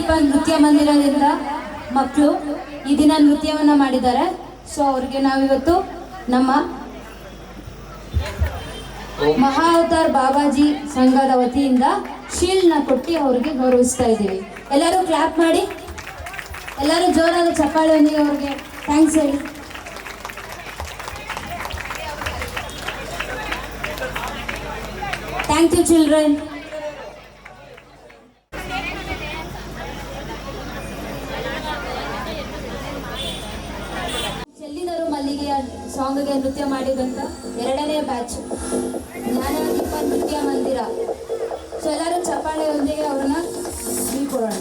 ಜ್ಞಾನದೀಪ ನೃತ್ಯ ಮಂದಿರದಿಂದ ಮಕ್ಕಳು ಈ ದಿನ ನೃತ್ಯವನ್ನು ಮಾಡಿದ್ದಾರೆ. ಸೊ ಅವ್ರಿಗೆ ನಾವಿವತ್ತು ನಮ್ಮ ಮಹಾ ಅವತಾರ್ ಬಾಬಾಜಿ ಸಂಘದ ವತಿಯಿಂದ ಶೀಲ್ಡ್ನ ಕೊಟ್ಟು ಅವ್ರಿಗೆ ಗೌರವಿಸ್ತಾ ಇದ್ದೀವಿ. ಎಲ್ಲರೂ ಕ್ಲಾಪ್ ಮಾಡಿ, ಎಲ್ಲರೂ ಜೋರಾದ ಚಪ್ಪಾಳೆಯೊಂದಿಗೆ ಅವ್ರಿಗೆ ಥ್ಯಾಂಕ್ಸ್ ಹೇಳಿ. Thank you children. ಚೆಲ್ಲಿದರು ಮಲ್ಲಿಗೆಯ ಸಾಂಗ್ಗೆ ನೃತ್ಯ ಮಾಡಿದಂಥ 2ನೇ ಬ್ಯಾಚ್ ಜ್ಞಾನದೀಪ ನೃತ್ಯ ಮಂದಿರ. ಸೊ ಎಲ್ಲರೂ ಚಪ್ಪಾಳೆಯೊಂದಿಗೆ ಅವ್ರನ್ನ ಬೀಳ್ಕೊಡೋಣ.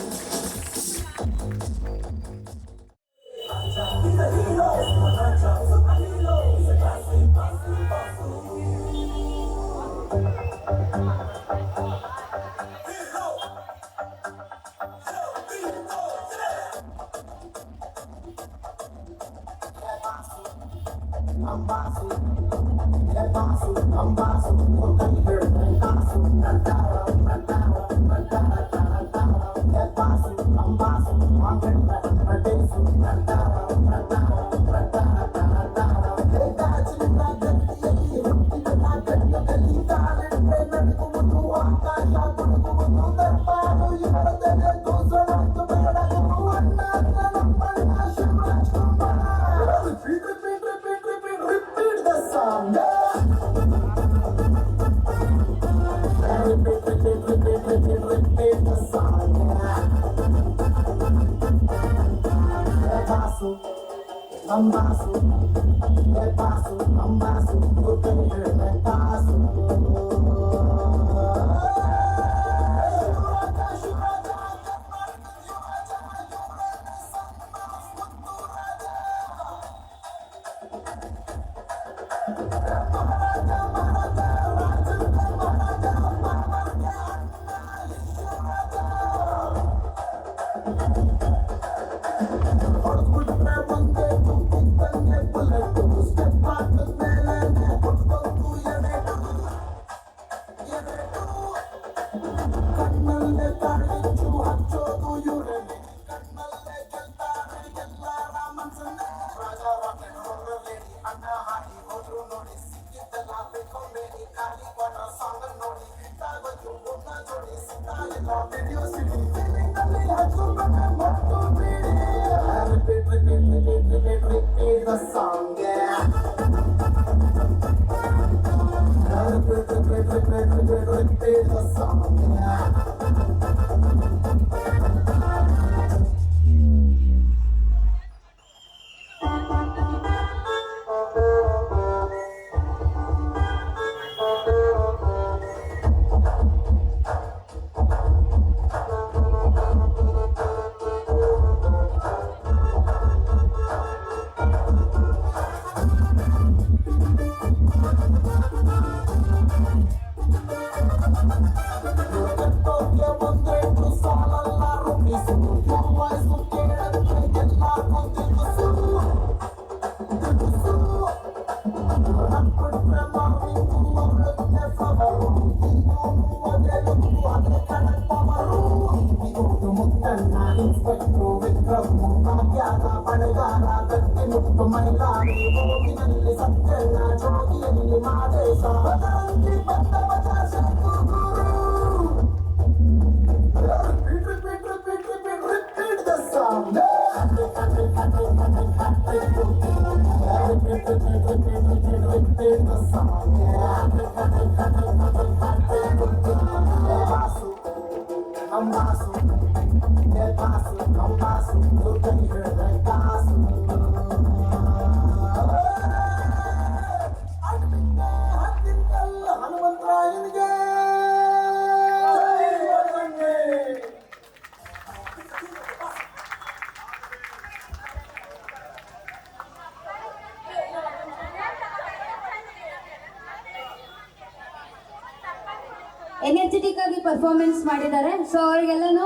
ಎನರ್ಜೆಟಿಕ್ ಆಗಿ ಪರ್ಫಾರ್ಮೆನ್ಸ್ ಮಾಡಿದ್ದಾರೆ. ಸೊ ಅವರಿಗೆಲ್ಲನೂ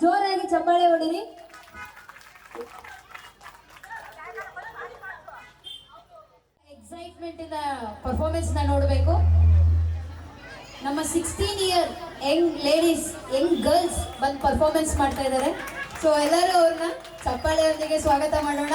ಜೋರಾಗಿ ಚಪ್ಪಾಳೆ ಹೊಡಿರಿ. ಎಕ್ಸೈಟ್ಮೆಂಟ್ ಇಂದ ಪರ್ಫಾರ್ಮೆನ್ಸ್ ನ ನೋಡಬೇಕು. ನಮ್ಮ 16 year Young ladies Young girls ಬಂದು ಪರ್ಫಾರ್ಮೆನ್ಸ್ ಮಾಡ್ತಾ ಇದ್ದಾರೆ. ಸೊ ಎಲ್ಲರೂ ಅವ್ರನ್ನ ಚಪ್ಪಾಳೆಯೊಂದಿಗೆ ಸ್ವಾಗತ ಮಾಡೋಣ.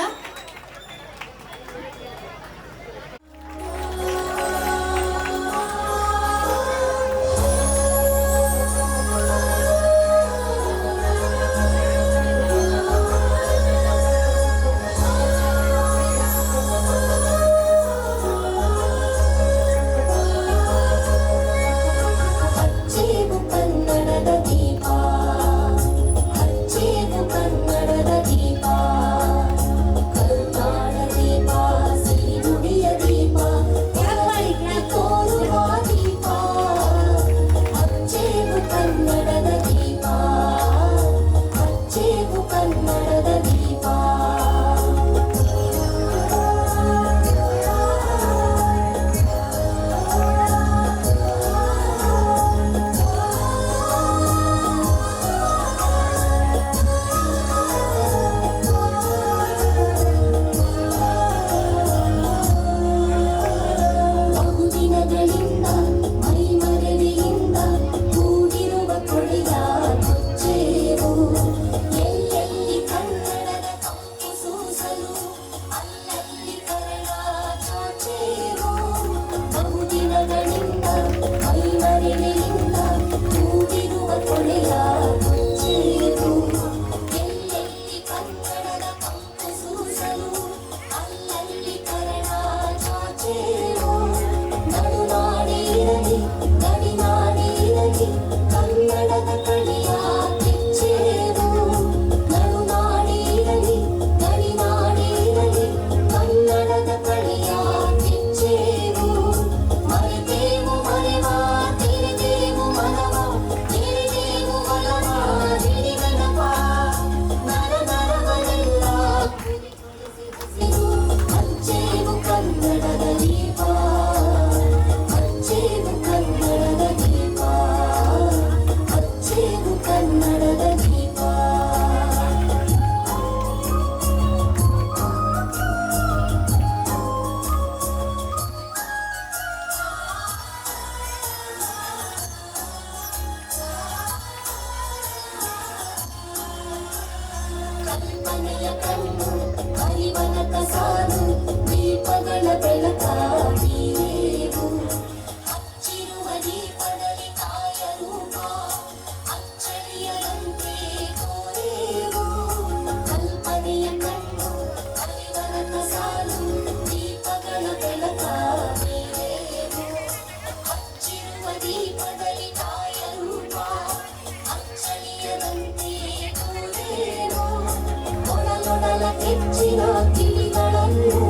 ಹೆಚ್ಚಿನ ಕಿಡಿಗಳನ್ನು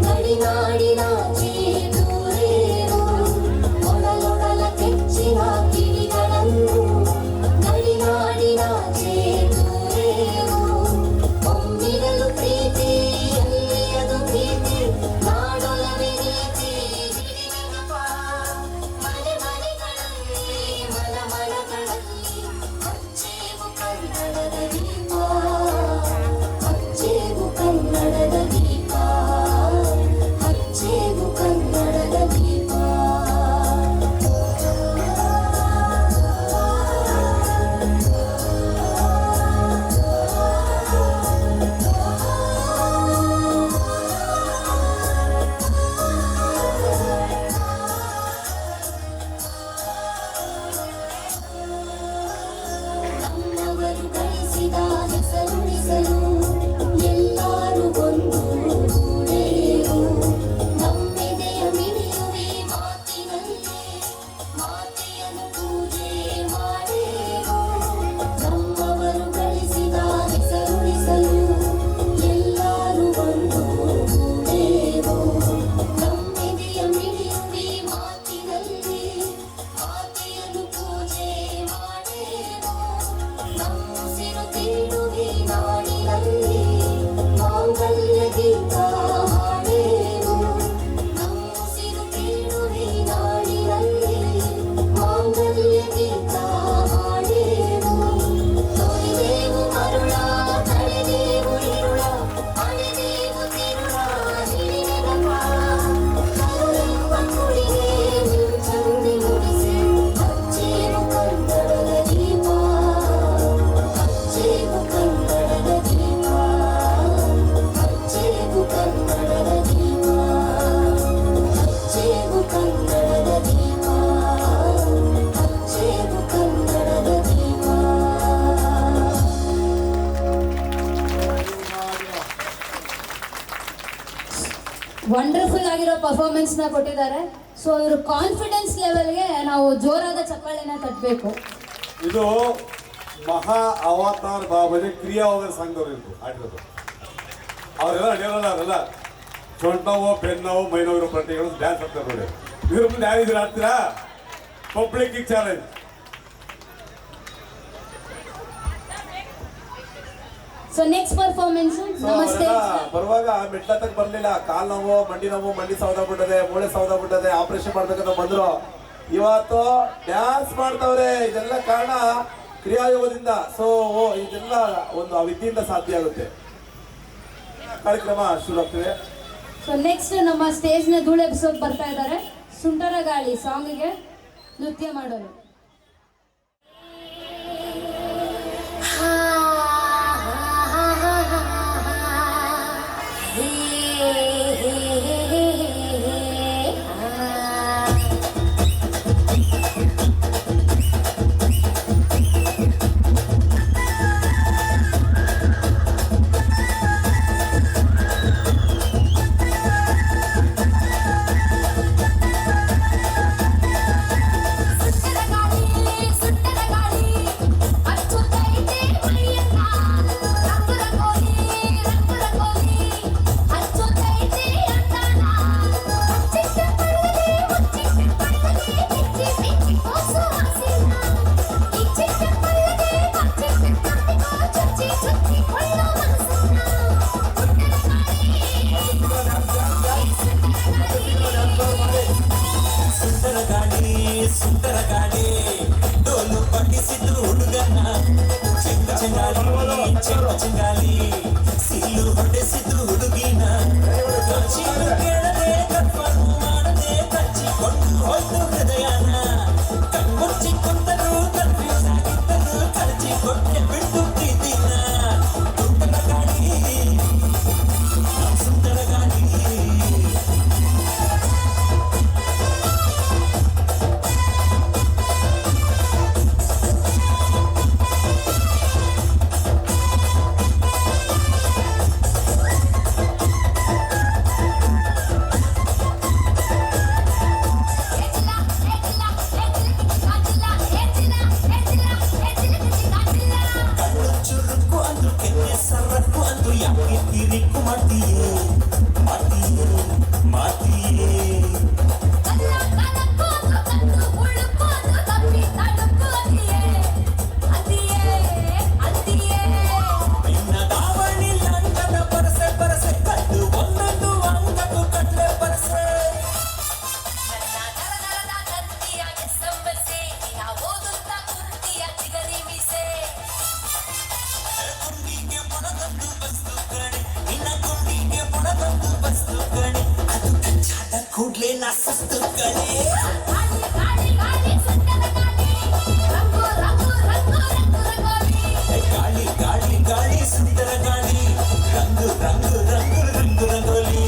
ಗಡಿನಾಡಿನಾಚೆ ದೂರೇವು ಒಡಲೊಡಲ ಕೆಚ್ಚಿನ ಕಿಡಿಗಳನ್ನು ಗಡಿನಾಡಿನಾಚೆ ದೂರೇವು ಒಮ್ಮಿರಲು ಪ್ರೀತಿ ಎಲ್ಲಿಯದು ಪ್ರೀತಿ ನಾಡೊಲವೇ ನೀತಿ ಹಿಡಿದೆನಪ ಮನೆ ಮನೆಗಳಲ್ಲಿ ಮನ ಮನಗಳಲ್ಲಿ ಹಚ್ಚೇವು ಕನ್ನಡದ ದೀಪ ಹಚ್ಚೇವು ಕನ್ನಡದ ದೀಪ ಹಚ್ಚೇವು ಕನ್ನಡದ ದೀಪ ನಮ್ಮವರು ಗಳಿಸಿದ ಹೆಸರುಳಿಸಲು ಎಲ್ಲರೂ ಒಂದು ಗೂಡೇರು ನಮ್ಮೆದೆಯ ಮಿಡಿಯುವೆ ಮಾತಿನಲ್ಲಿ ಮಾತೆಯನ್ನು ಪೂಜೆ ಮಾಡೇರು ನಮ್ಮವರು ಗಳಿಸಿದ ಹೆಸರುಳಿಸಲು ಎಲ್ಲರೂ ಒಂದು ಗೂಡೇರು ನಮ್ಮೆದೆಯ ಮಿಡಿಯುವೆ ಮಾತಿನಲ್ಲಿ ಮಾತೆಯನ್ನು ಪೂಜೆ ಮಾಡೇರು ನಮ್ಮುಸಿರು ತಿರುಗಿ ನಾಡಿನಲ್ಲಿ ಮಾಂಗಲ್ಯ ಗೀತ ಹಾಡೇವು ನಮ್ಮುಸಿರು ತಿರುಗಿ ನಾಡಿನಲ್ಲಿ ಮಾಂಗಲ್ಯ ಗೀತ ಹಾಡೇವು ತೊರೆದೇವು ಮರುಳ ತಳೆದೇವು ಇರುಳ ಅಳೆದೇವು ತಿರುಳ ಹಿಡಿದೆನಪ ಕರುಳೆಂಬ ಕುಡಿಗೆ ಮಿಂಚಂದಿ ಮುಡಿಸಿ ವಂಡರ್ಫುಲ್ ಆಗಿರೋ ಪರ್ಫಾರ್ಮೆನ್ಸ್ ನ ಕೊಟ್ಟಿದ್ದಾರೆ. ಸೊ ಇವ್ರ ಕಾನ್ಫಿಡೆನ್ಸ್ ಲೆವೆಲ್ಗೆ ನಾವು ಜೋರಾದ ಚಪ್ಪಾಳೆನ ತಟ್ಟಬೇಕು. ಇದು ಮಹಾ ಅವತಾರ್ ಬಾಬಾಜಿ ಕ್ರಿಯಾವರ ಸಂಘದವ್ರು ಇರ್ಬೋದು ಆಡಿರೋದು. ಅವರೆಲ್ಲ ನಡೆಯೋಲ್ಲ, ಅವರೆಲ್ಲ ಸೊಂಟ ನೋವು, ಬೆನ್ನು ನೋವು, ಮೈ ನೋವಿರೋ ಪ್ರತಿಗಳು ಡ್ಯಾನ್ಸ್ ಆಗ್ತಾರೆ ನೋಡಿ. ಇದ್ರ ಮುಂದೆ ಯಾರಿದ್ರು ಆಡ್ತೀರಾ? Public challenge. So next performance ನಮಸ್ತೆ. ಬರುವಾಗ ಮೆಟ್ಲತ್ತಕ್ ಬರ್ಲಿಲ್ಲ, ಕಾಲ್ ನೋವು, ಮಂಡಿ ನೋವು, ಮಂಡಿ ಸೌದ ಬಿಟ್ಟದೆ, ಮೂಳೆ ಸೌದ ಬಿಟ್ಟದೆ, ಆಪರೇಷನ್ ಮಾಡ್ಬೇಕಂತ ಬಂದ್ರು. ಇವತ್ತು ಡ್ಯಾನ್ಸ್ ಮಾಡ್ತಾವ್ರೆ. ಇದೆಲ್ಲ ಕಾರಣ ಕ್ರಿಯಾಯೋಗದಿಂದ. ಸೊ ಇದೆಲ್ಲ ಒಂದು ವಿದ್ಯೆಯಿಂದ ಸಾಧ್ಯ ಆಗುತ್ತೆ. ಕಾರ್ಯಕ್ರಮ ಶುರು ಆಗ್ತದೆ. ಸೊ ನೆಕ್ಸ್ಟ್ ನಮ್ಮ ಸ್ಟೇಜ್ ನ ಧೂಳೆಬ್ಸೋಕ್ ಬರ್ತಾ ಇದ್ದಾರೆ. ಸುಂಟರ ಗಾಳಿ ಸಾಂಗ್ಗೆ ನೃತ್ಯ ಮಾಡೋರು. ಸುಂದರ ಗಾಳಿ ಡೋಲು ಪಟ್ಟಿಸಿದ್ರು ಹುಡುಗನ ಚೆಂಗಾಲಿ ಸಿಲ್ಲು ಹೊಡೆಸಿದ್ರು ಹುಡುಗಿನ ಕೇಳದೆ ಕರ್ಪಣು ಮಾಡದೆ ಕಚ್ಚಿಕೊಂಡು ಹೋಯ್ತು ಹೃದಯನ ಕಣ್ಮುಚ್ಚಿ ಕುಂತರು ಕನ್ಫ್ಯೂಸ್ ಆಗಿದ್ದರು ಕಳಚಿಕೊಟ್ಟೆ ಬಿಟ್ಟು ಪ್ರೀತಿನ ಸುಂದರ ಗಾಳಿ ಸುಂದರ ಗಾಳಿ. ಸರಕು ಅಂದು ಯಾಕೆ ಕಿರಿಕು ಮಾಡ್ತೀಯೇ ಮಾಡ್ತೀಯೇ ನಿನ್ನ ದಾವಣಿ ಲಂಕದ ಪರಸೆ ಪರಸೆ ಕಟ್ಟು ಒಂದೊಂದು ಅಂಗದು ಕಟ್ಲೆ ಪರಸೆ ಗುಂಡಿಗೆ ಬುಡದೊಂದು ಬಸ್ತು ಕಣೆ ನಿನ್ನ ಗುಂಡಿಗೆ ಬುಡದೊಂದು ಬಸ್ತು ಕಣೆ ಅದು ಕಚ್ಚಾದ ಕೂಡ್ಲೆ ನಾ ಸಸ್ತು ಕಣೆ. ಗಾಳಿ ಗಾಳಿ ಗಾಳಿ ಸುಂದರ ಗಾಳಿ ರಂಗು ರಂಗು ರಂಗು ರಂಗು ರಂಗೋಲಿ.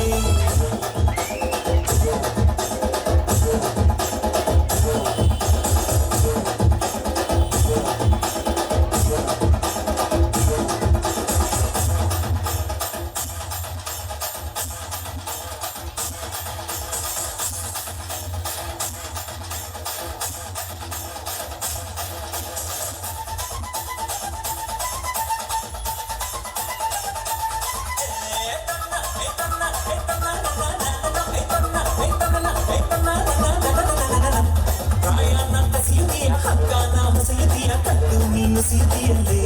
ಪ್ರಾಯನಂತ ಸೀತೆಯ ಹಗ್ಗನ ಹೊಸೆಯದಿಯ ಕಟ್ಟು ನೀನು ಸೀತೆಯಲ್ಲೇ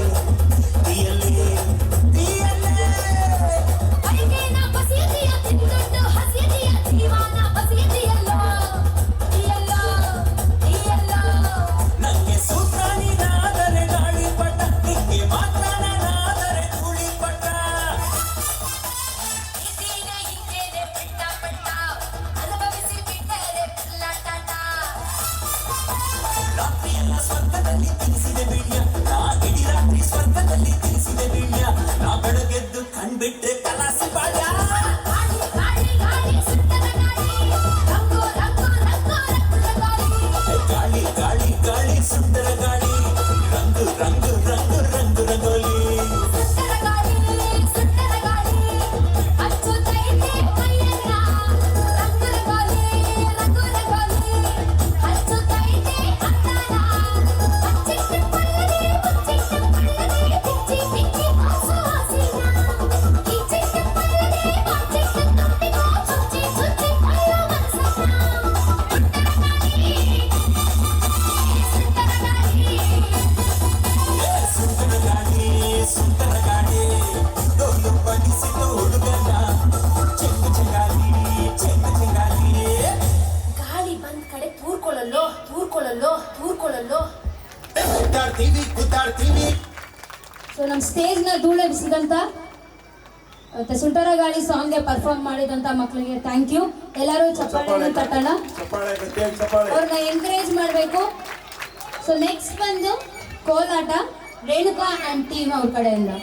ದಿಯಲ್ಲೇ ದಿಯಲ್ಲೇ ನಂಗೆ ಸೂತ್ರ ನೀನಾದರೆ ಗಾಳಿ ಪಟ್ಟ ನಿಂಗೆ ಮಾತ್ರ ನಾನಾದರೆ ಧೂಳಿ ಪಟ್ಟ. ರಾತ್ರಿಯೆಲ್ಲ ಸ್ವರ್ಗದಲ್ಲಿ ತಿನಿಸಿದೆ ಬೀಳ್ಯ ನಾ ಇಡೀ ರಾತ್ರಿ ಸ್ವರ್ಗದಲ್ಲಿ ತಿನಿಸಿದೆ ಬೀಳ್ಯ ನಾ ಬೆಳಗೆದ್ದು ಕಣ್ಬಿಟ್ರೆ ಕಲಾಸಿ ಬಾಳ್ಯ. ಗಾಳಿ ಗಾಳಿ ಗಾಳಿ ಸುಂದರ ಗಾಳಿ ರಂಗು ರಂಗು ರಂಗು ರಂಗು ರಂಗೋಲಿ. ಸ್ಟೇಜ್ನ ಧೂಳೆಬ್ಸಿದಂಥ ಮತ್ತೆ ಸುಂಟರ ಗಾಳಿ ಸಾಂಗ್ಗೆ ಪರ್ಫಾರ್ಮ್ ಮಾಡಿದಂಥ ಮಕ್ಕಳಿಗೆ ಥ್ಯಾಂಕ್ ಯು. ಎಲ್ಲರೂ ಚಪ್ಪಾಳೆ ತಟ್ಟೋಣ, ಚಪ್ಪಾಳೆ ಗಟ್ಟಿಯಾಗಿ ಚಪ್ಪಾಳೆ. ಅವ್ರನ್ನ ಎಂಕರೇಜ್ ಮಾಡಬೇಕು. ಸೊ ನೆಕ್ಸ್ಟ್ ಬಂದು ಕೋಲಾಟ, ರೇಣುಕಾ ಆ್ಯಂಡ್ ಟೀಮ್ ಅವ್ರ ಕಡೆಯಿಂದ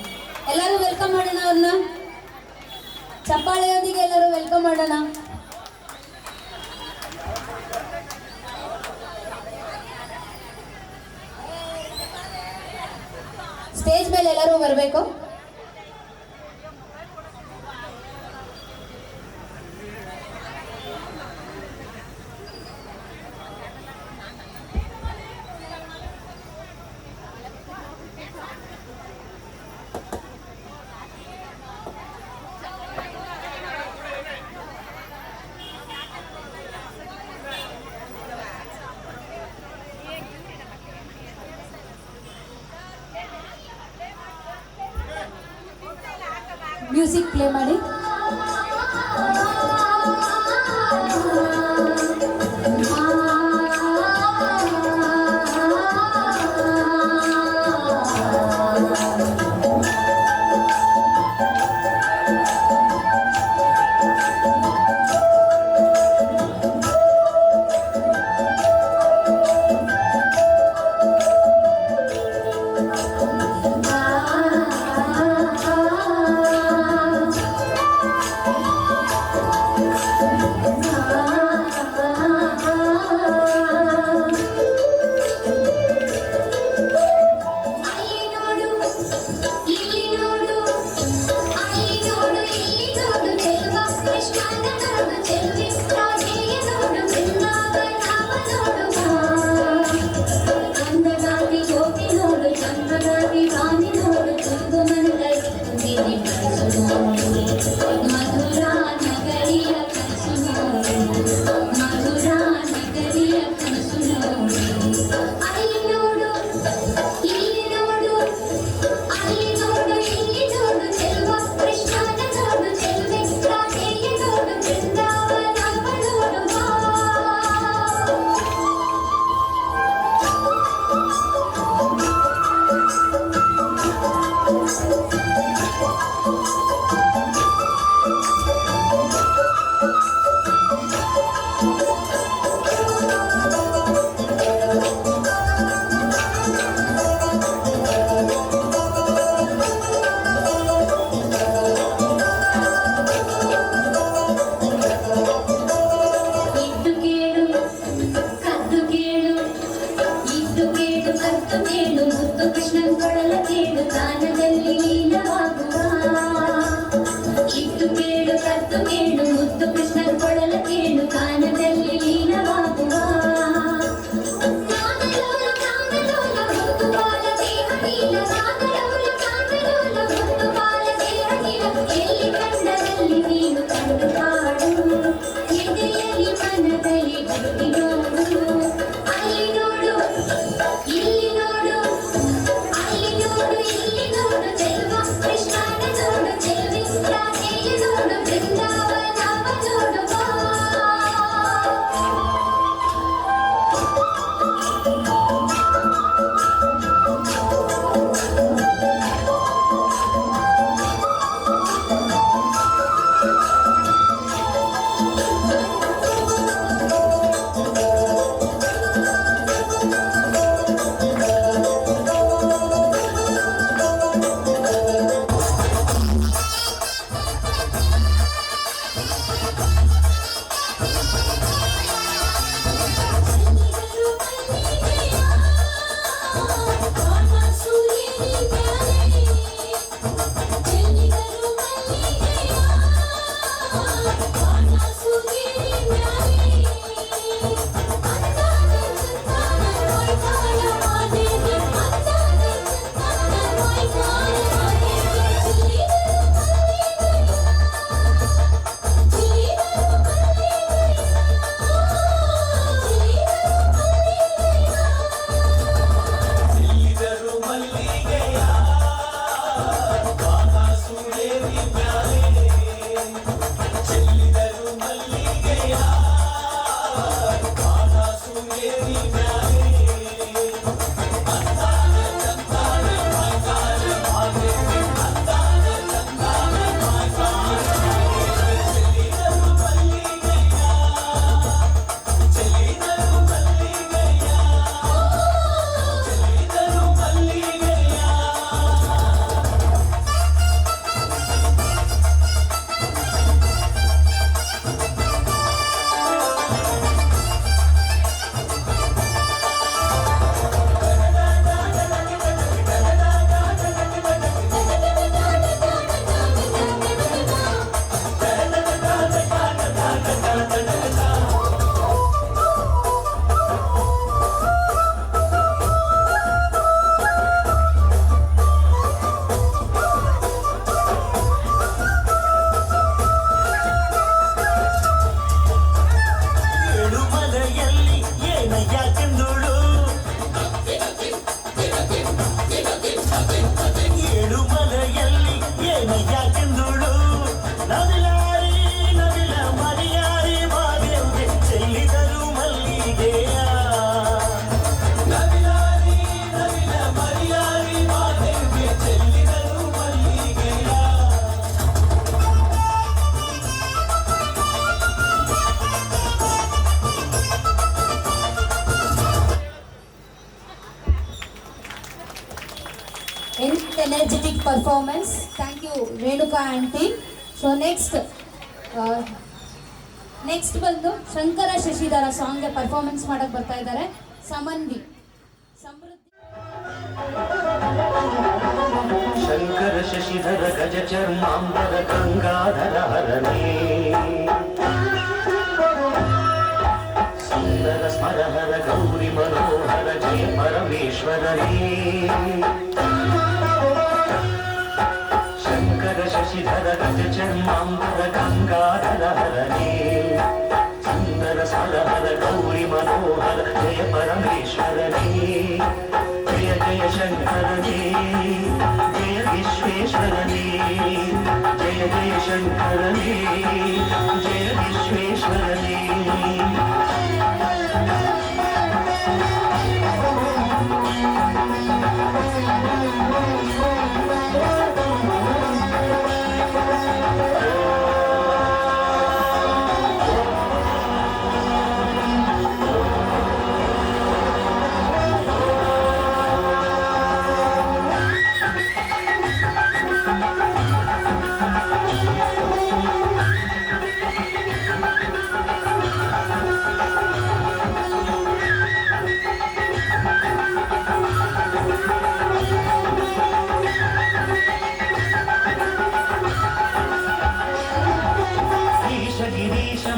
ಎಲ್ಲರೂ ವೆಲ್ಕಮ್ ಮಾಡೋಣ. ಅವ್ರನ್ನ ಚಪ್ಪಾಳೆಯೊಂದಿಗೆ ಎಲ್ಲರೂ ವೆಲ್ಕಮ್ ಮಾಡೋಣ. ಸ್ಟೇಜ್ ಮೇಲೆ ಎಲ್ಲರೂ ಬರಬೇಕು. ಮ್ಯೂಸಿಕ್ ಪ್ಲೇ ಮಾಡಿ. ಯಾಕೆಂದೂಳು ನವಿಲಾರಿ ನವಿಲ ಮರಿಯಾರಿ ಮಾದೇವ್ಗೆ ಚೆಲ್ಲಿದರು ಮಲ್ಲಿಗೆಯ ನವಿಲಾರಿ ನವಿಲ ಮರಿಯಾರಿ ಮಾದೇವ್ಗೆ ಚೆಲ್ಲಿದರು ಮಲ್ಲಿಗೆಯ energetic performance. Thank you Renuka and team. So next ಬಂದು ಶಂಕರ ಶಶಿಧರ ಸಾಂಗ್ಗೆ ಪರ್ಫಾರ್ಮೆನ್ಸ್ ಮಾಡಕ್ಕೆ ಬರ್ತಾ ಇದ್ದಾರೆ ಸಮನ್ವಿ ಸಮೃದ್ಧಿ. ಶಂಕರ ಶಶಿಧರ ಗಜ ಚರ್ಮಾಂಬರ ಗಂಗಾಧರ ಹರನೇ ಸುಂದರ ಸ್ಮರಹರ ಗೌರಿ ಮನೋಹರ ಜಯ ಪರಮೇಶ್ವರನೇ ಶಂಕರ ಶಶಿಧರ ಗಜ ಚರ್ಮಾಂಬರ ಗಂಗಾಧರ ಹರನೇ ಸುಂದರ ಸ್ಮರಹರ ಗೌರಿ ಮನೋಹರ ಜಯ ಪರಮೇಶ್ವರನೇ ಜಯ ಜಯ ಶಂಕರನೇ ಜಯ ವಿಶ್ವೇಶ್ವರನೇ ಜಯ ಜಯ ಶಂಕರನೇ ಜಯ ವಿಶ್ವೇಶ್ವರನೇ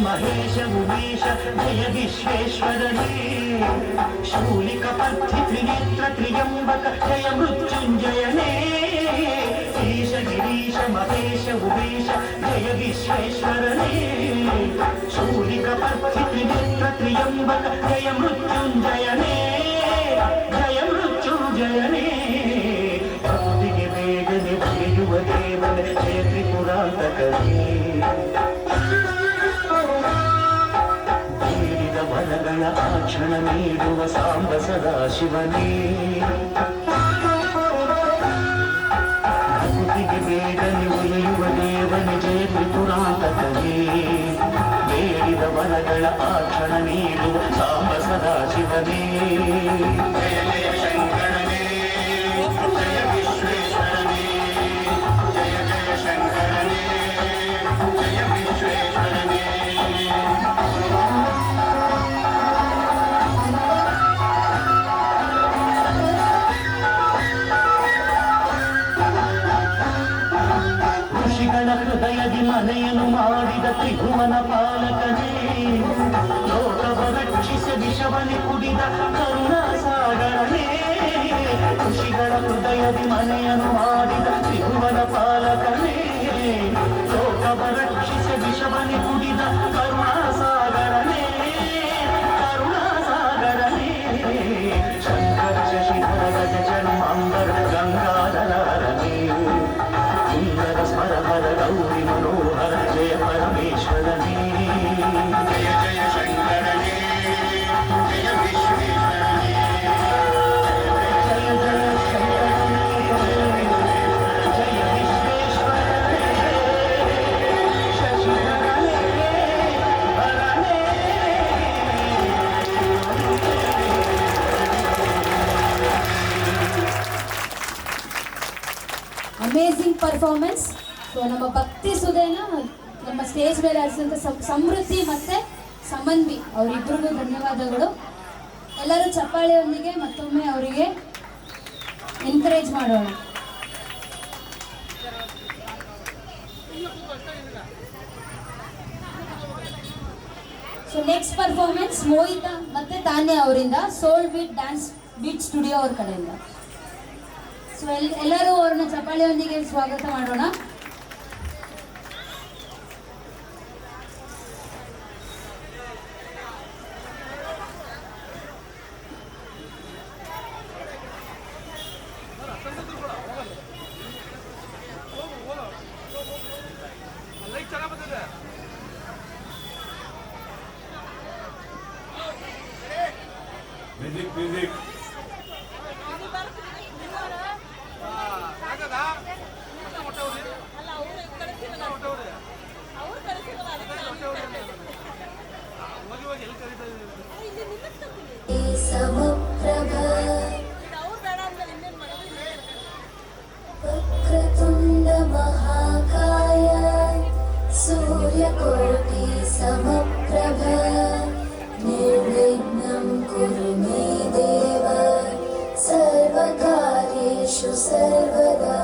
महेश उमेश जय विश्वेश्वरने शूलिकपद्धि त्रिनेत्र त्र्यंबक जय मृत्युंजयने ईश गिरीश महेश उमेश जय विश्वेश्वरने शूलिकपद्धि त्रिनेत्र त्र्यंबक जय मृत्युंजयने जय मृत्युंजयने भक्तिಗೆ ಬೇಗನೆ ಬರೆಯುವ ದೇವನ ಜಯ ತ್ರಿಪುರಾಂತಕನೇ ವರಗಳ ಆಕ್ಷಣ ನೀಡುವ ಸಾಂಬ ಸದಾಶಿವನೇ ಭಕ್ತಿಗೆ ಬೇಗನೆ ಒಲಿಯುವ ದೇವನ ಜಯ ತ್ರಿಪುರಾಂತಕನೇ ಬೇಡಿದ ವರಗಳ ಆಕ್ಷಣ ನೀಡುವ ಸಾಂಬ ಸದಾಶಿವನೇ ಜಯ ಜಯ ಶಂಕರನೇ ಜಯ ವಿಶ್ವೇಶ್ವರನೇ ಜಯ ಜಯ ಶಂಕರನೇ ಜಯ ವಿಶ್ವೇಶ್ವರನೇ ಹೃದಯದಿ ಮನೆಯನ್ನು ಮಾಡಿದ ತ್ರಿಭುವನ ಪಾಲಕನೇ ಲೋಕವ ರಕ್ಷಿಸ ವಿಷವನೆ ಕುಡಿದ ಕರುಣಾಸಾಗರನೇ ಋಷಿಗಳ ಹೃದಯದಿ ಮನೆಯನ್ನು ಮಾಡಿದ ತ್ರಿಭುವನ ಪಾಲಕನೇ ಲೋಕವ ರಕ್ಷಿಸ ವಿಷವನೆ ಕುಡಿದ ಕರುಣಾಸಾಗರನೇ ಕರುಣಾಸಾಗರನೇ ಶಂಕರ ಶಶಿಧರ ಗಜ ಚರ್ಮಾಂಬರ ಗಂಗಾಧರನೇ ಸುಂದರ ಸ್ಮರಹರ ಗೌರಿ ಮನೋಹರ ಜಯ ಪರಮೇಶ್ವರನೇ ಜಯ ಜಯ ಶಂಕರನೇ ಜಯ ವಿಶ್ವೇಶ್ವರನೇ ಜಯ ಜಯ ಶಂಕರನೇ ಜಯ ವಿಶ್ವೇಶ್ವರನೇ ಶಶಿಧರನೇ ಹರನೇ ಅಮೇಝಿಂಗ್ ಪರ್ಫಾರ್ಮೆನ್ಸ್. ಸೊ ನಮ್ಮ ಭಕ್ತಿ ಸುಧೇನ ನಮ್ಮ ಸ್ಟೇಜ್ ಮೇಲೆ ಆಡಿಸಿದಂಥ ಸಮೃದ್ಧಿ ಮತ್ತು ಸಮನ್ವಿ ಅವರಿಬ್ಬರಿಗೂ ಧನ್ಯವಾದಗಳು. ಎಲ್ಲರೂ ಚಪ್ಪಾಳೆಯೊಂದಿಗೆ ಮತ್ತೊಮ್ಮೆ ಅವರಿಗೆ ಎನ್ಕರೇಜ್ ಮಾಡೋಣ. ಸೊ ನೆಕ್ಸ್ಟ್ ಪರ್ಫಾರ್ಮೆನ್ಸ್ ಮೋಹಿತಾ ಮತ್ತು ತಾನ್ಯ ಅವರಿಂದ ಸೋಲ್ ಡ್ಯಾನ್ಸ್ ಬೀಟ್ ಸ್ಟುಡಿಯೋ ಅವ್ರ ಕಡೆಯಿಂದ. ಸೊ ಎಲ್ಲರೂ ಅವ್ರನ್ನ ಚಪ್ಪಾಳೆಯೊಂದಿಗೆ ಸ್ವಾಗತ ಮಾಡೋಣ. ಮ್ಯೂಸಿಕ್. ಸಮಪ್ರಭ ವಕ್ರತುಂಡ ಮಹಾಕಾಯ ಸೂರ್ಯಕೋಟಿ ಸಮಪ್ರಭ ನಿರ್ವಿಘ್ನಂ ಕುರು ಮೇ ದೇವ ಸರ್ವಕಾರ್ಯೇಷು ಸರ್ವದಾ.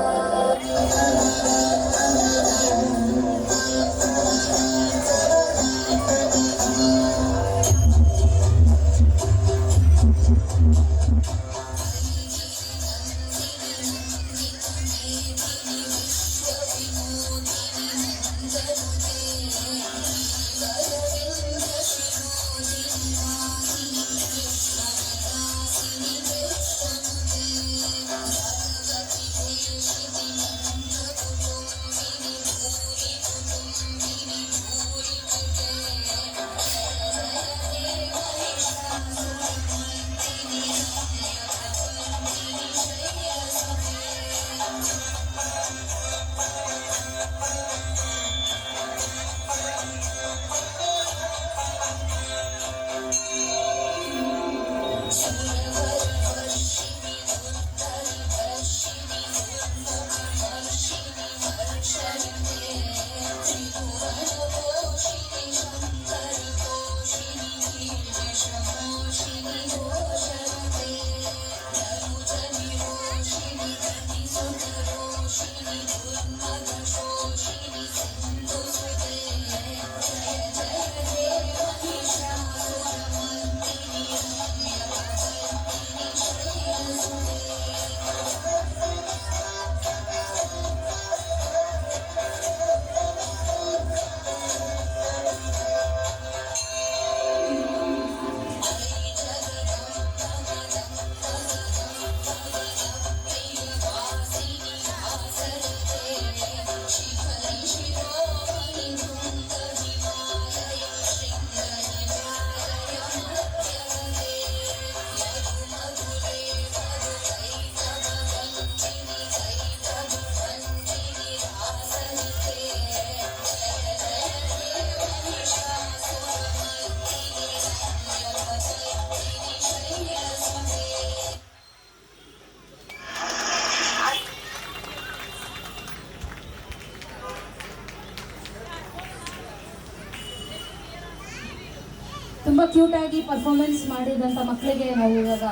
ತುಂಬ ಕ್ಯೂಟಾಗಿ ಪರ್ಫಾರ್ಮೆನ್ಸ್ ಮಾಡಿದಂಥ ಮಕ್ಕಳಿಗೆ ನಾವು ಇವಾಗ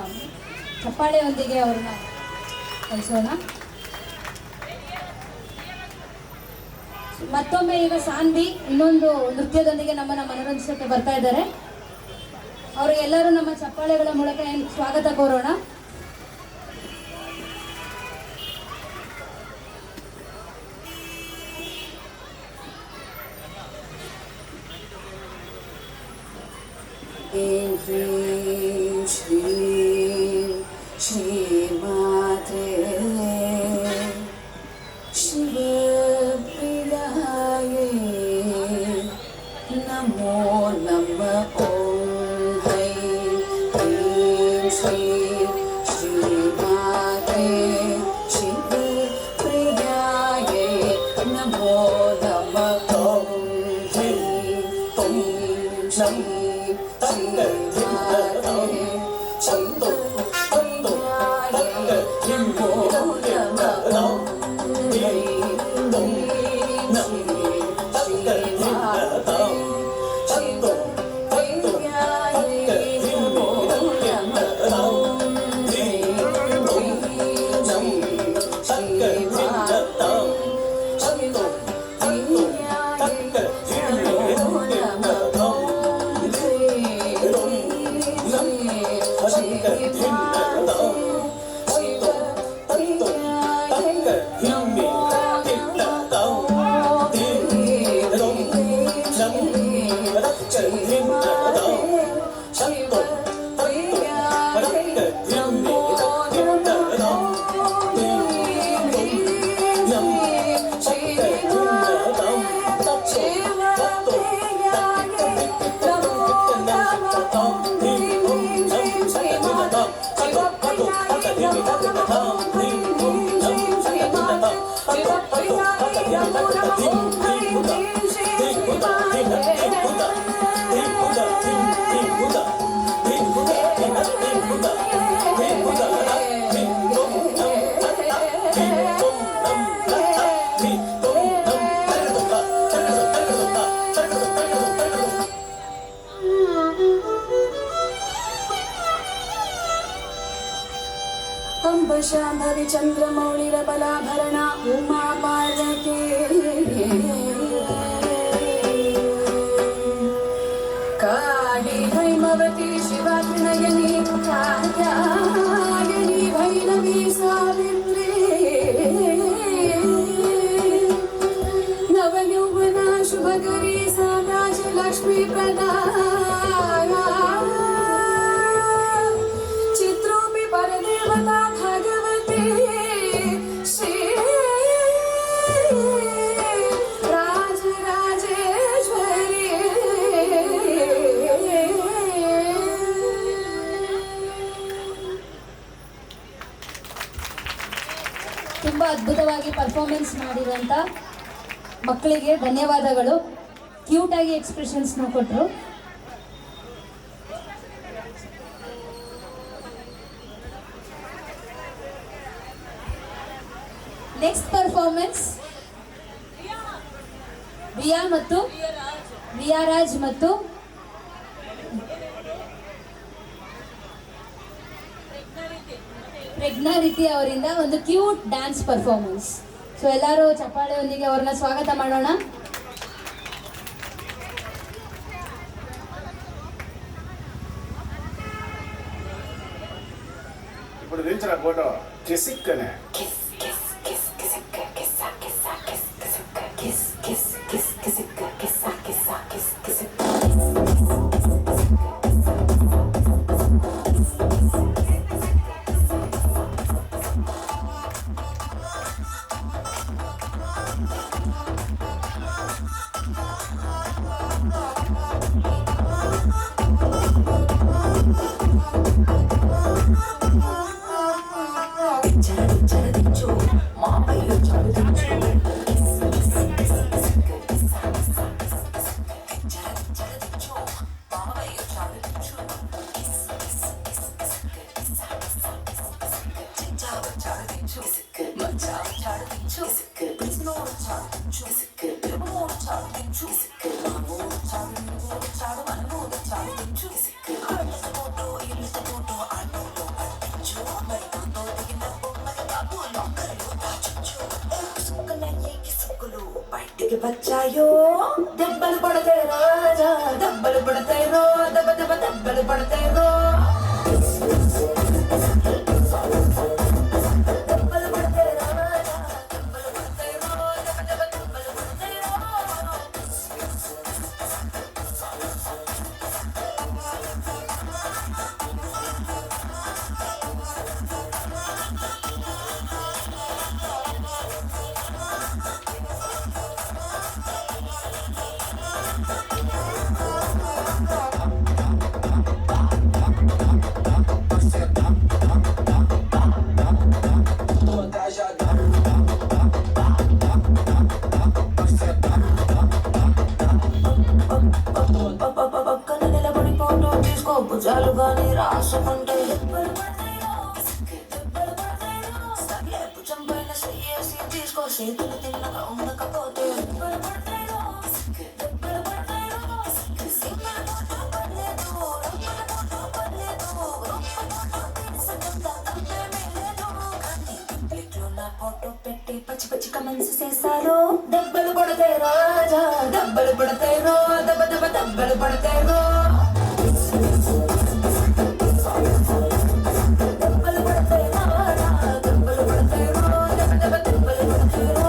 ಚಪ್ಪಾಳೆಯೊಂದಿಗೆ ಅವ್ರನ್ನ ಕಳಿಸೋಣ. ಮತ್ತೊಮ್ಮೆ ಈಗ ಸಾನ್ವಿ ಇನ್ನೊಂದು ನೃತ್ಯದೊಂದಿಗೆ ನಮ್ಮನ್ನು ಮನರಂಜಿಸಕ್ಕೆ ಬರ್ತಾ ಇದ್ದಾರೆ. ಅವರಿಗೆಲ್ಲರೂ ನಮ್ಮ ಚಪ್ಪಾಳೆಗಳ ಮೂಲಕ ಸ್ವಾಗತ ಕೋರೋಣ. ह्रीं श्रीं श्रीमात्रे शिवप्रियायै नमो नमः. ॐ ह्रीं श्रीं श्रीमात्रे शिवप्रियायै नमो नमः. ॐ ह्रीं श्रीं नमो नमः ओम ह्रीं क्लीं श्रीं अम्ब शाम्भवी चन्द्रमौळिरबलाभरणा उमा पार्वती काली हैमवती शिवा त्रिनयनी कात्यायनी भैरवी सावित्री नवयौवना शुभकरी साम्राज्य लक्ष्मी प्रदा चित्रोऽपि परदेवता भगवती श्री राजराजेश्वरी ತುಂಬ ಅದ್ಭುತವಾಗಿ ಪರ್ಫಾರ್ಮೆನ್ಸ್ ಮಾಡಿರುವಂಥ ಮಕ್ಕಳಿಗೆ ಧನ್ಯವಾದಗಳು. ಕ್ಯೂಟಾಗಿ ಎಕ್ಸ್ಪ್ರೆಷನ್ಸ್ನ ಕೊಟ್ಟರು. ನೆಕ್ಸ್ಟ್ ಪರ್ಫಾರ್ಮೆನ್ಸ್ ವಿಯಾರಾಜ್ ಮತ್ತು ಪ್ರಜ್ಞಾ ರೀತಿ ಅವರಿಂದ ಒಂದು ಕ್ಯೂಟ್ ಡ್ಯಾನ್ಸ್ ಪರ್ಫಾರ್ಮೆನ್ಸ್. ಸೊ ಎಲ್ಲರೂ ಚಪ್ಪಾಳೆಯೊಂದಿಗೆ ಅವ್ರನ್ನ ಸ್ವಾಗತ ಮಾಡೋಣ. ఇప్పుడు దించిన ఫోటో కిసిక్కనే बच्चायो दब्बल पड़ते राजा दब्बल पड़ते रो दब दब दब्बल पड़ते रो दब्बल पड़ते राजा दब्बल पड़ते रो दब दब दब्बल पड़ते रो పక్కన నిలబడి ఫోటో తీసుకో భుజాలు గాని రాసుకుంటే భుజం పైన చేసి తీసుకో చేతులు తిన్నగా ఉండకపోతే ఫోటో పెట్టి పచ్చి పచ్చి కమెంట్స్ చేశారు దెబ్బలు పడతాయి రాజా దెబ్బలు పడతాయి రో దెబ్బ దెబ్బ దెబ్బలు పడతాయి రో దెబ్బలు పడతాయి రాజా దెబ్బలు పడతాయి రో దెబ్బ దెబ్బ దెబ్బలు పడతాయి రో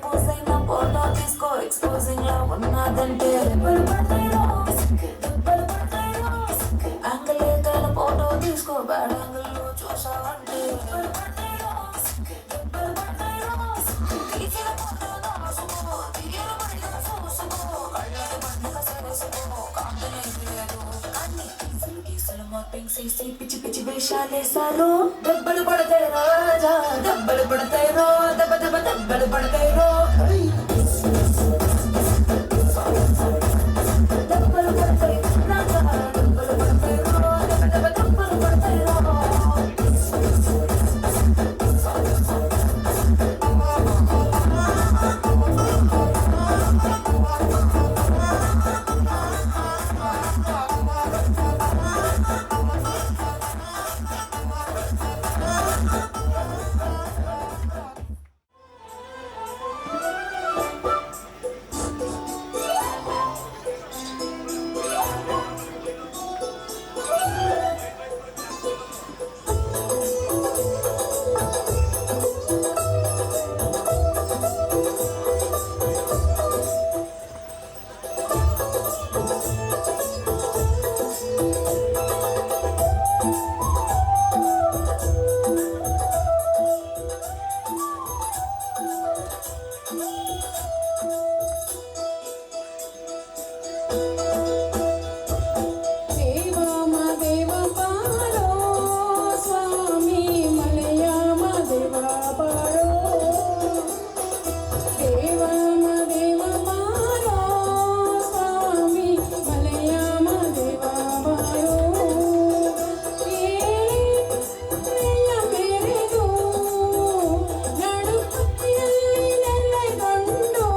పోసైన ఫోటో చూస్తుంటే దెబ్బలు పడతాయిరో దెబ్బలు పడతాయిరో యాంగిల్ ఏదైనా ఫోటో తీసుకో బ్యాడ్ యాంగిల్లో చూసావంటే దెబ్బలు పడతాయిరో దెబ్బలు పడతాయిరో తీసిన ఫోటో దాసుకో తీయన మళ్ళీ చూసుకో కళ్ళని పండుగ సరసుకో కాంతనే లేదు అన్ని కేసులు మాపింగ్ చేసి పిచ్చి పిచ్చి వేషాలేసారు దెబ్బలు పడతాయి రాజా దెబ్బలు పడతాయిరో దెబ్బ దెబ్బ దెబ్బలు పడతాయిరో దెబ్బలు పడతాయి రాజా దెబ్బలు పడతాయిరో దెబ్బ దెబ్బ దెబ్బలు పడతాయిరో ನಡು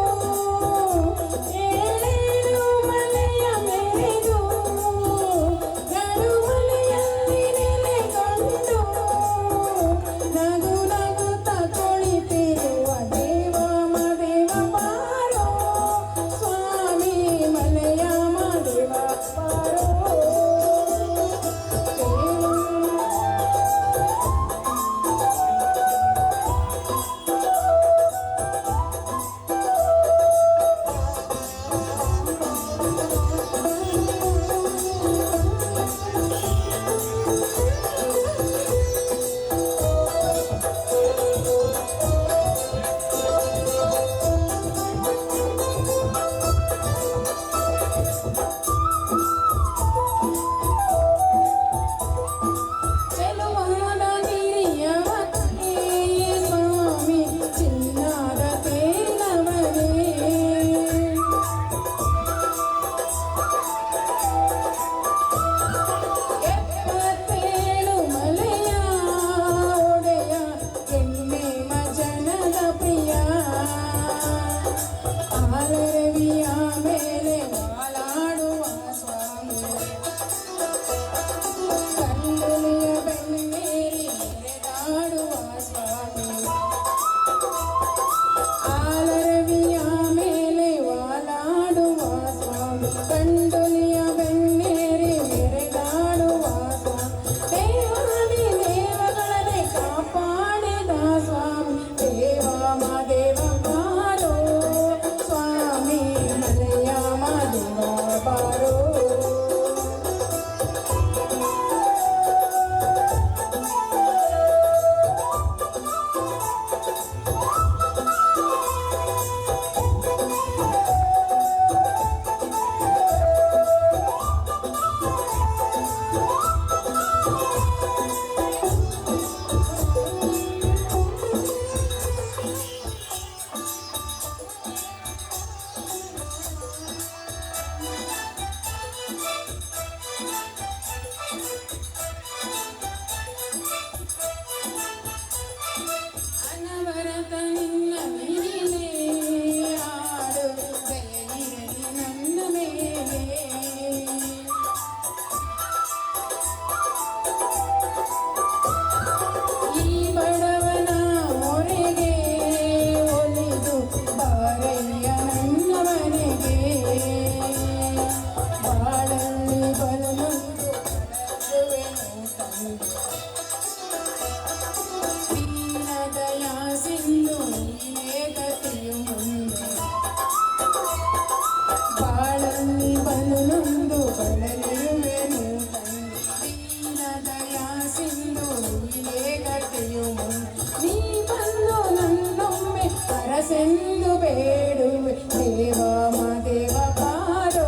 ಬೇಡುವೆ ದೇವ ಮದೇವ ಬಾರೋ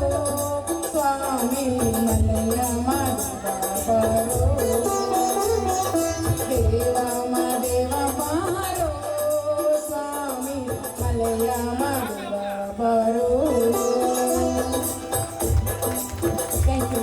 ಸ್ವಾಮಿ ಮಲಯ ಮದೇವ ಬಾರೋ ದೇವ ಮದೇವ ಬಾರೋ ಸ್ವಾಮಿ ಮಲಯ ಮದೇವ ಬಾರೋ. Thank you.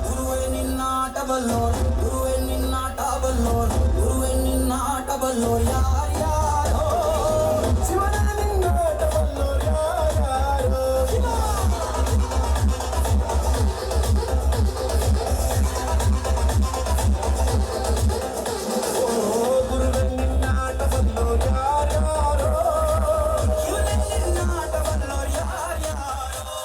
ಗುರುವೆ ನಿನ್ನಾಟ ಬಲ್ಲೋರ್ ಗುರುವೆ ನಿನ್ನಾಟ ಬಲ್ಲೋರ್ ಗುರುವೆ ನಿನ್ನಾಟ ಬಲ್ಲೋರ್ ಯಾರ್ಯಾರೋ ಶಿವನ ನಿನ್ನಾಟ ಬಲ್ಲೋರ್ ಯಾರ್ಯಾರೋ ಗುರುವೆ ನಿನ್ನಾಟ ಬಲ್ಲೋರ್ ಯಾರ್ಯಾರೋ ಶಿವನ ನಿನ್ನಾಟ ಬಲ್ಲೋರ್ ಯಾರ್ಯಾರೋ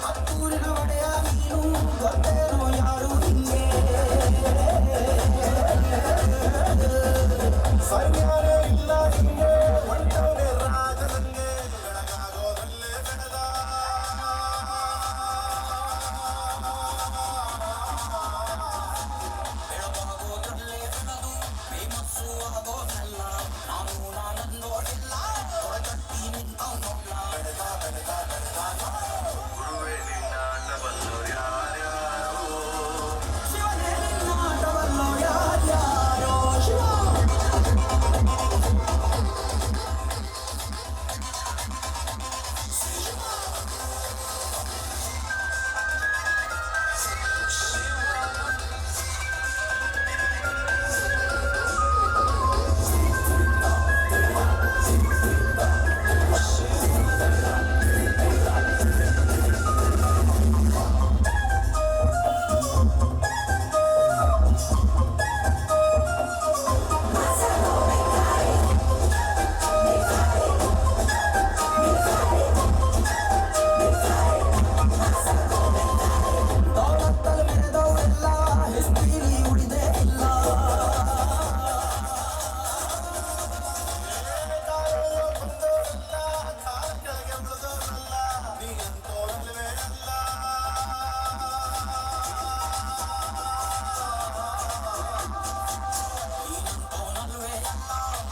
ಹತ್ತೂರಿನ ಒಡೆಯ ನೀನು ಗೊತ್ತೇನೋ ಯಾರು ಹಿಂಗೆ ಸೈನ್ಯಾರೇ ಇಲ್ಲ ಹಿಂಗೆ ಹೊಂಟವನೇ ರಾಜದಂಗೆ ಬೆಳಗಾಗೋದಲ್ಲೇ ಬೆಳೆದ ಬೆಳಗಾಗೋದ್ರಲ್ಲೇ ಬೆಳೆದು ಫೇಮಸ್ಸು ಆಗೋದಲ್ಲ ನಾನು ನಾನಂದೋದಿಲ್ಲ ಹೊರಗಟ್ಟಿ ನಿಂತವನೊಲ್ಲ ಬೆಳೆದ ಬೆಳೆದ ಬೆಳೆದ ಶಿವನೇ ನಿನ್ನಾಟವಲ್ಲೋ ಯಾರ್ಯಾರೋ ಶಿವ ದೌಲತ್ತಲ್ಲಿ ಮೆರೆದವರೆಲ್ಲ ಹೆಸ್ತೀರಿ ಉಳಿದೇ ಇಲ್ಲ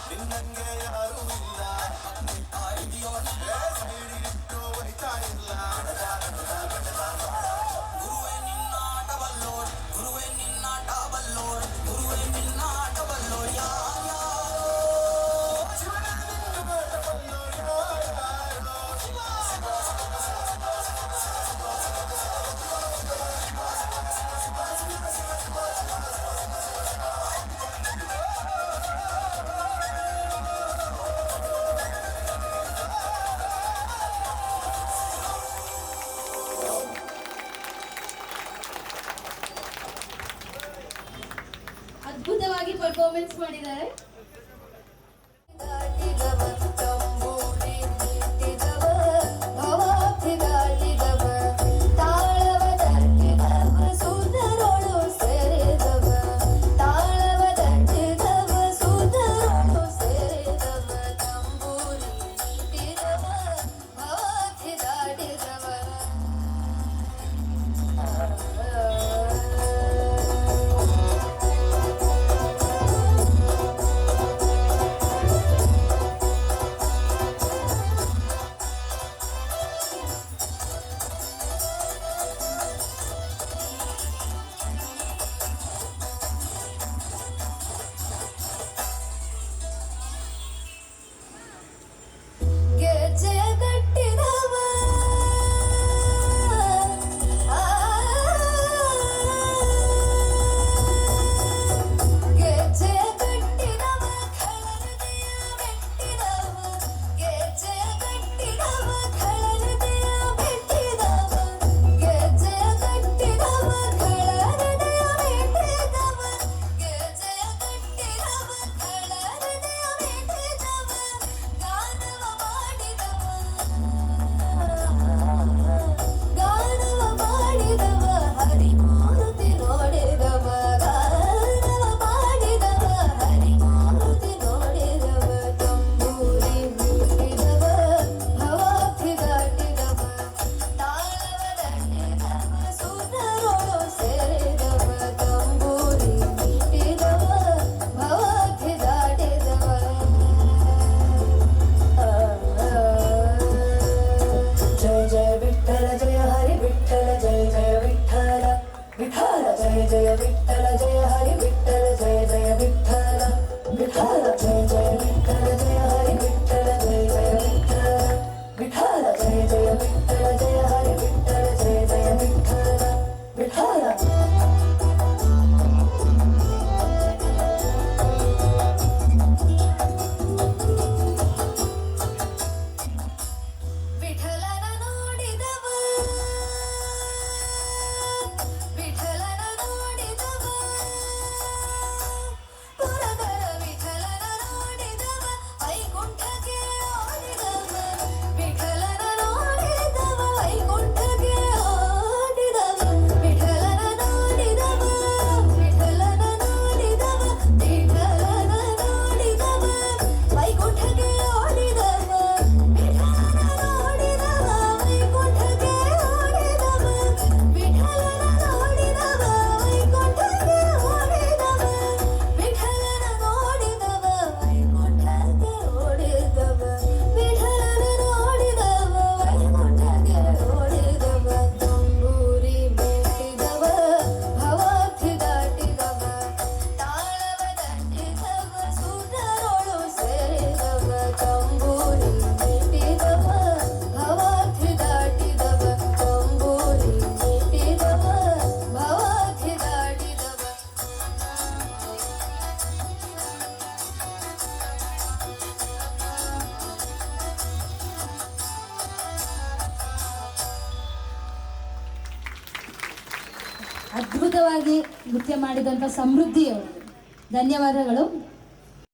ನಿನ್ನಂಗೆ ಯಾರೂ ಇಲ್ಲ ಗುರುವೆ ನಿನ್ನಾಟ ಬಲ್ಲೋರ್ ಗುರುವೆ ನಿನ್ನಾಟ ಬಲ್ಲೋರ್ ಗುರುವೆ ನಿನ್ನಾಟ ಬಲ್ಲೋರ್ ಯಾರ್ಯಾರೋ ಶಿವನ ನಿನ್ನಾಟ ಬಲ್ಲೋರ್ ಯಾರ್ಯಾರೋ ಅದ್ಭುತವಾಗಿ ಪರ್ಫಾರ್ಮೆನ್ಸ್ ಮಾಡಿದ್ದಾರೆ. ಅದ್ಭುತವಾಗಿ ನೃತ್ಯ ಮಾಡಿದಂಥ ಸಮೃದ್ಧಿ ಅವರಿಗೆ ಧನ್ಯವಾದಗಳು.